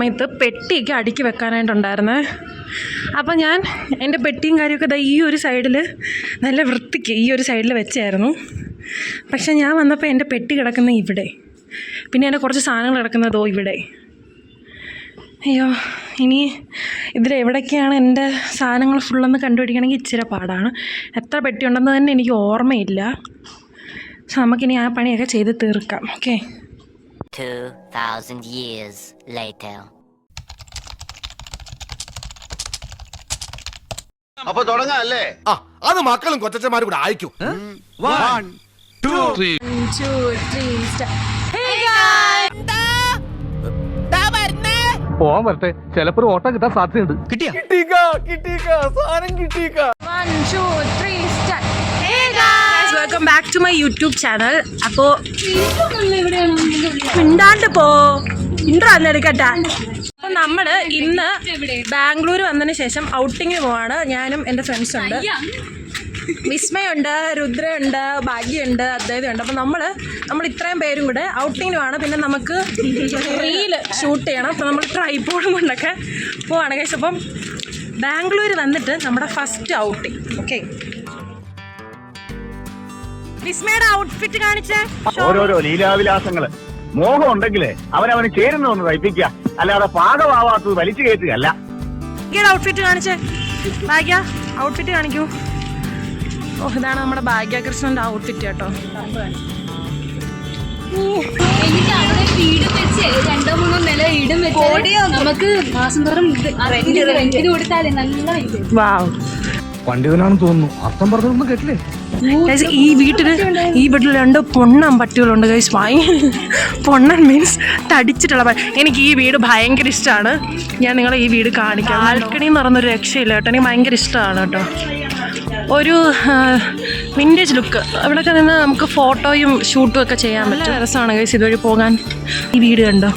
സമയത്ത് പെട്ടിയൊക്കെ അടുക്കി വെക്കാനായിട്ടുണ്ടായിരുന്നേ. അപ്പോൾ ഞാൻ എൻ്റെ പെട്ടിയും കാര്യമൊക്കെ ഈ ഒരു സൈഡിൽ നല്ല വൃത്തിക്ക് ഈ ഒരു സൈഡിൽ വെച്ചായിരുന്നു. പക്ഷേ ഞാൻ വന്നപ്പോൾ എൻ്റെ പെട്ടി കിടക്കുന്ന ഇവിടെ, പിന്നെ എൻ്റെ കുറച്ച് സാധനങ്ങൾ കിടക്കുന്നതോ ഇവിടെ. അയ്യോ, ഇനി ഇതിലെവിടേക്കാണ് എൻ്റെ സാധനങ്ങൾ ഫുള്ളൊന്ന് കണ്ടുപിടിക്കണമെങ്കിൽ ഇച്ചിരി പാടാണ്. എത്ര പെട്ടി ഉണ്ടെന്ന് തന്നെ എനിക്ക് ഓർമ്മയില്ല. പക്ഷെ നമുക്കിനി ആ പണിയൊക്കെ ചെയ്ത് തീർക്കാം. ഓക്കെ. 2000 years later. അപ്പൊ തുടങ്ങാല്ലേ? അത് മക്കളും കൊച്ചന്മാരും കൂടെ അയക്കും. 1 2 3 പോവാൻ വരട്ടെ, ചിലപ്പോ ഒരു ഓട്ടം കിട്ടാൻ സാധ്യതയുണ്ട്. Welcome back to my YouTube channel. അപ്പോൾ മിണ്ടാണ്ട് പോ, ഇൻട്രോ അന്ന് എടുക്കട്ടെ. അപ്പോൾ നമ്മൾ ഇന്ന് ബാംഗ്ലൂർ വന്നതിന് ശേഷം ഔട്ടിങ്ങിന് പോവാണ്. ഞാനും എൻ്റെ ഫ്രണ്ട്സുണ്ട്, വിസ്മയുണ്ട്, രുദ്രയുണ്ട്, ഭാഗ്യമുണ്ട്, അദ്വൈതമുണ്ട്. അപ്പോൾ നമ്മൾ ഇത്രയും പേരും കൂടെ ഔട്ടിങ്ങിന് പോവാണ്. പിന്നെ നമുക്ക് റീൽ ഷൂട്ട് ചെയ്യണം. അപ്പോൾ നമ്മൾ ട്രൈപോഡും കൊണ്ടൊക്കെ പോവാണ് കേസ്. അപ്പം ബാംഗ്ലൂർ വന്നിട്ട് നമ്മുടെ ഫസ്റ്റ് ഔട്ടിങ്. ഓക്കെ, വിസ്മയുടെ ഔട്ട്ഫിറ്റ് കാണിച്ചേ. ഓരോരോ ലീലാവിലാസങ്ങള് മോഹം ഉണ്ടെങ്കിലേ അവനവന് ചേരുന്നൊന്ന് തയ്പ്പിക്കുക, അല്ലാതെ പാകമാവാത്തത് വലിച്ചു കയറ്റുകയല്ല. ഔട്ട്ഫിറ്റ് കാണിച്ചേ. ഭാഗ്യ ഔട്ട്ഫിറ്റ് കാണിക്കൂ. ഓ, ഇതാണ് നമ്മുടെ ഭാഗ്യ കൃഷ്ണന്റെ ഔട്ട്ഫിറ്റ് കേട്ടോ. എനിക്ക് അവിടെ വീടും വെച്ച് 2-3 നില വീടും വെച്ച് നമുക്ക് മാസം തോറും റെന്റിന് കൊടുത്താലേ നല്ല റെന്റ്. വാവ്, പണ്ഡിതനാണെന്ന് തോന്നുന്നു. അർത്ഥം പറഞ്ഞൊന്നും കേട്ടില്ലേ? ഈ വീട്ടിൽ 2 പൊണ്ണൻ പട്ടികളുണ്ട് ഗൈസ്. പൊണ്ണൻ മീൻസ് തടിച്ചിട്ടുള്ള. എനിക്ക് ഈ വീട് ഭയങ്കര ഇഷ്ടമാണ്. ഞാൻ നിങ്ങളെ ഈ വീട് കാണിക്കാം. ബാൽക്കണി എന്ന് പറയുന്നൊരു രക്ഷയില്ല കേട്ടോ. എനിക്ക് ഭയങ്കര ഇഷ്ടമാണ് കേട്ടോ. ഒരു വിൻറ്റേജ് ലുക്ക്. ഇവിടെയൊക്കെ നിന്ന് നമുക്ക് ഫോട്ടോയും ഷൂട്ടും ഒക്കെ ചെയ്യാൻ പറ്റും. രസമാണ് ഗൈസ് ഇതുവഴി പോകാൻ. ഈ വീട് കണ്ടോ,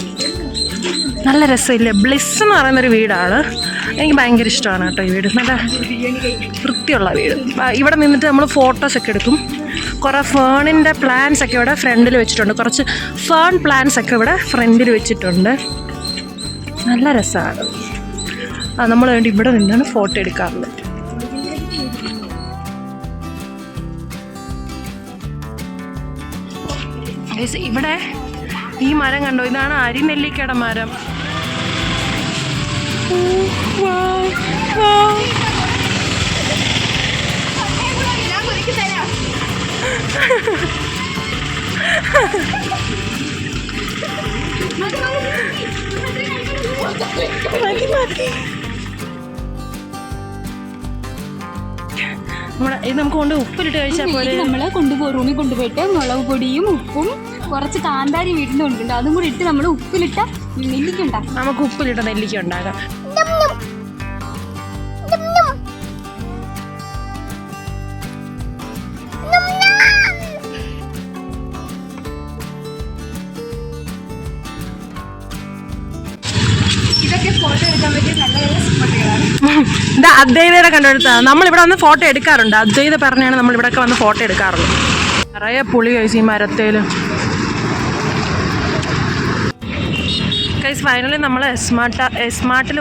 നല്ല രസമില്ലേ? ബ്ലിസ് എന്ന് പറയുന്നൊരു വീടാണ്. എനിക്ക് ഭയങ്കര ഇഷ്ടമാണ് കേട്ടോ ഈ വീട്. നല്ല വൃത്തിയുള്ള വീട്. ഇവിടെ നിന്നിട്ട് നമ്മൾ ഫോട്ടോസൊക്കെ എടുക്കും. കുറേ ഫേണിൻ്റെ പ്ലാന്റ്സ് ഒക്കെ ഇവിടെ ഫ്രണ്ടിൽ വെച്ചിട്ടുണ്ട്. കുറച്ച് ഫേൺ പ്ലാന്റ്സ് ഒക്കെ ഇവിടെ ഫ്രണ്ടിൽ വെച്ചിട്ടുണ്ട്. നല്ല രസമാണ്. നമ്മൾ വേണ്ടി ഇവിടെ നിന്നാണ് ഫോട്ടോ എടുക്കാറുള്ളത്. ഇവിടെ ഈ മരം കണ്ടോ, ഇതാണ് അരിനെല്ലിക്കയുടെ മരം. ഇത് നമുക്ക് കൊണ്ട് ഉപ്പിലിട്ട് കഴിച്ചാൽ പോലെ. നമ്മള് റൂമിൽ കൊണ്ടുപോയിട്ട് മുളക് പൊടിയും ഉപ്പും കുറച്ച് കാന്താരി വീട്ടിൽ കൊണ്ടുണ്ട്, അതും കൂടി ഇട്ട് നമ്മൾ ഉപ്പിലിട്ട നെല്ലിക്ക ഉണ്ടാക്കാം. നമുക്ക് ഉപ്പിലിട്ട നെല്ലിക്ക ഉണ്ടാക്കാം. ഇതൊക്കെ ഫോട്ടോ എടുക്കാൻ പറ്റിയ നല്ല നല്ല സ്പോട്ടുകളാണ്. ഇത് അദ്വൈതയുടെ കണ്ടെടുത്താണ്. നമ്മളിവിടെ വന്ന് ഫോട്ടോ എടുക്കാറുണ്ട്. അദ്വൈത പറഞ്ഞാണ് നമ്മളിവിടെയൊക്കെ വന്ന് ഫോട്ടോ എടുക്കാറുള്ളത്. നിറയെ പുളി കഴിച്ച് ഈ മരത്തേൽ. ഫൈനലി നമ്മൾ എസ്മാർട്ടിൽ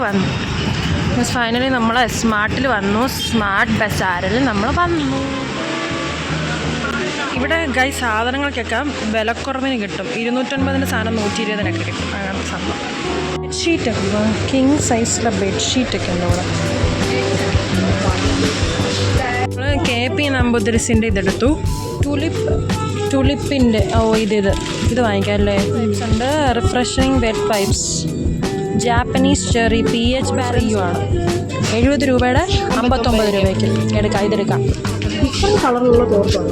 വന്നു. സ്മാർട്ട് ബസാറിൽ നമ്മൾ വന്നു. ഇവിടെ ഗൈസ് സാധനങ്ങൾക്കൊക്കെ വിലക്കുറവിന് കിട്ടും. 250 സാധനം 120 കിട്ടും. അങ്ങനത്തെ സംഭവം. ബെഡ്ഷീറ്റൊക്കെ കിങ് സൈസിലെ ബെഡ്ഷീറ്റൊക്കെ ഉണ്ട് ഇവിടെ. നമ്മൾ KP നമ്പൂതിരിസിൻ്റെ ഇതെടുത്തു. ടുലിപ്പിൻ്റെ ഇത് വാങ്ങിക്കാം അല്ലേ. ഉണ്ട് refreshing wet wipes, Japanese cherry, PH ബാരിയു ആണ്. 70 രൂപയുടെ 59 രൂപയ്ക്ക് എടുക്കാം. ഇതെടുക്കാം. ഡിഫറെൻറ്റ് കളറിലുള്ള തോർത്താണ്.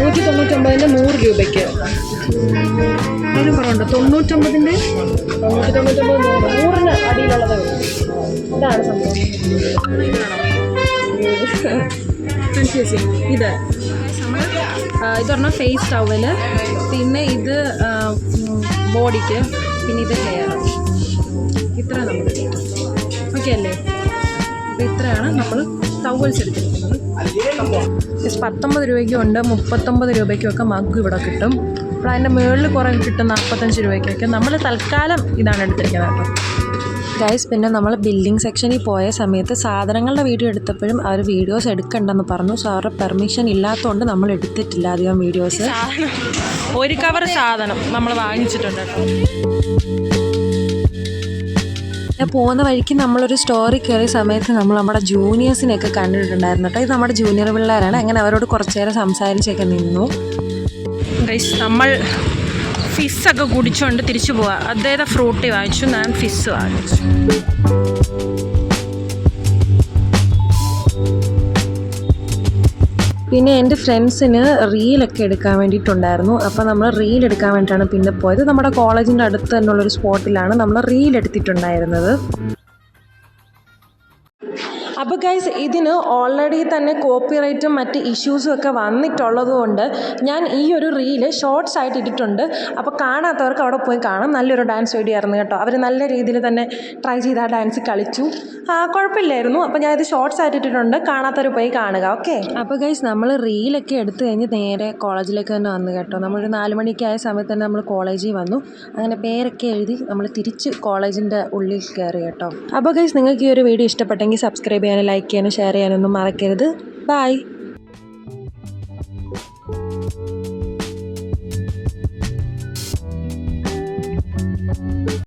199ൻ്റെ 100 രൂപയ്ക്ക്. അതിന് കുറവുണ്ട്. 99ൻ്റെ 100ന് അടിയിലുള്ളത്. ഇതാണ് സംഭവം. ഇത് പറഞ്ഞാൽ ഫേസ് ടവല്, പിന്നെ ഇത് ബോഡിക്ക്, പിന്നെ ഇത് ഹെയർ. ഇത്ര നമുക്ക് ഓക്കെ അല്ലേ? അപ്പോൾ ഇത്രയാണ് നമ്മൾ ടവൽസ് എടുത്തിരിക്കുന്നത്. 19 രൂപയ്ക്കും ഉണ്ട്, 39 രൂപയ്ക്കും ഒക്കെ മഗ് ഇവിടെ കിട്ടും. അപ്പോൾ അതിൻ്റെ മുകളിൽ കുറേ കിട്ടും 45 രൂപയ്ക്കൊക്കെ. നമ്മൾ തൽക്കാലം ഇതാണ് എടുത്തിരിക്കുന്നത് കേട്ടോ ഗൈസ്. പിന്നെ നമ്മൾ ബില്ലിംഗ് സെക്ഷനിൽ പോയ സമയത്ത് സാധനങ്ങളുടെ വീഡിയോ എടുത്തപ്പോഴും അവർ വീഡിയോസ് എടുക്കണ്ടെന്ന് പറഞ്ഞു. സോ അവരുടെ പെർമിഷൻ ഇല്ലാത്തതുകൊണ്ട് നമ്മൾ എടുത്തിട്ടില്ല അധികം വീഡിയോസ്. ഒരു കവർ സാധനം നമ്മൾ വാങ്ങിച്ചിട്ടുണ്ട് കേട്ടോ. പോകുന്ന വഴിക്ക് നമ്മളൊരു സ്റ്റോറി കയറിയ സമയത്ത് നമ്മൾ നമ്മുടെ ജൂനിയേഴ്സിനെയൊക്കെ കണ്ടിട്ടുണ്ടായിരുന്നു കേട്ടോ. ഇത് നമ്മുടെ ജൂനിയർ പിള്ളേരാണ്. അങ്ങനെ അവരോട് കുറച്ച് നേരം സംസാരിച്ചൊക്കെ നിന്നു ഗൈസ്. നമ്മൾ ഫിസ്സൊക്കെ കുടിച്ചുകൊണ്ട് തിരിച്ചു പോവാം. അദ്ദേഹം ഫ്രൂട്ടി വാങ്ങിച്ചു, ഞാൻ ഫിസ് വാങ്ങിച്ചു. പിന്നെ എൻ്റെ ഫ്രണ്ട്സിന് റീലൊക്കെ എടുക്കാൻ വേണ്ടിയിട്ടുണ്ടായിരുന്നു. അപ്പോൾ നമ്മൾ റീൽ എടുക്കാൻ വേണ്ടിയിട്ടാണ് പിന്നെ പോയത്. നമ്മുടെ കോളേജിൻ്റെ അടുത്ത് തന്നെയുള്ളൊരു സ്പോട്ടിലാണ് നമ്മൾ റീൽ എടുത്തിട്ടുണ്ടായിരുന്നത്. അപ്പോൾ ഗൈസ്, ഇതിന് ഓൾറെഡി തന്നെ കോപ്പിറൈറ്റും മറ്റ് ഇഷ്യൂസും ഒക്കെ വന്നിട്ടുള്ളത് കൊണ്ട് ഞാൻ ഈ ഒരു റീല് ഷോർട്സ് ആയിട്ട് ഇട്ടിട്ടുണ്ട്. അപ്പോൾ കാണാത്തവർക്ക് അവിടെ പോയി കാണാം. നല്ലൊരു ഡാൻസ് വീഡിയോ ആയിരുന്നു കേട്ടോ. അവർ നല്ല രീതിയിൽ തന്നെ ട്രൈ ചെയ്ത് ആ ഡാൻസ് കളിച്ചു. കുഴപ്പമില്ലായിരുന്നു. അപ്പോൾ ഞാനിത് ഷോർട്സ് ആയിട്ട് ഇട്ടിട്ടുണ്ട്, കാണാത്തവർ പോയി കാണുക. ഓക്കെ. അപ്പോൾ ഗൈസ്, നമ്മൾ റീലൊക്കെ എടുത്തു കഴിഞ്ഞ് നേരെ കോളേജിലേക്ക് തന്നെ വന്നു കേട്ടോ. നമ്മളൊരു 4 മണിക്ക് ആയ സമയത്ത് തന്നെ നമ്മൾ കോളേജിൽ വന്നു. അങ്ങനെ പേരൊക്കെ എഴുതി നമ്മൾ തിരിച്ച് കോളേജിൻ്റെ ഉള്ളിൽ കയറി കേട്ടോ. അപ്പോൾ ഗൈസ്, നിങ്ങൾക്ക് ഈ ഒരു വീഡിയോ ഇഷ്ടപ്പെട്ടെങ്കിൽ സബ്സ്ക്രൈബ് ചെയ്യാനും ലൈക്ക് ചെയ്യാനും ഷെയർ ചെയ്യാനൊന്നും മറക്കരുത്. ബൈ.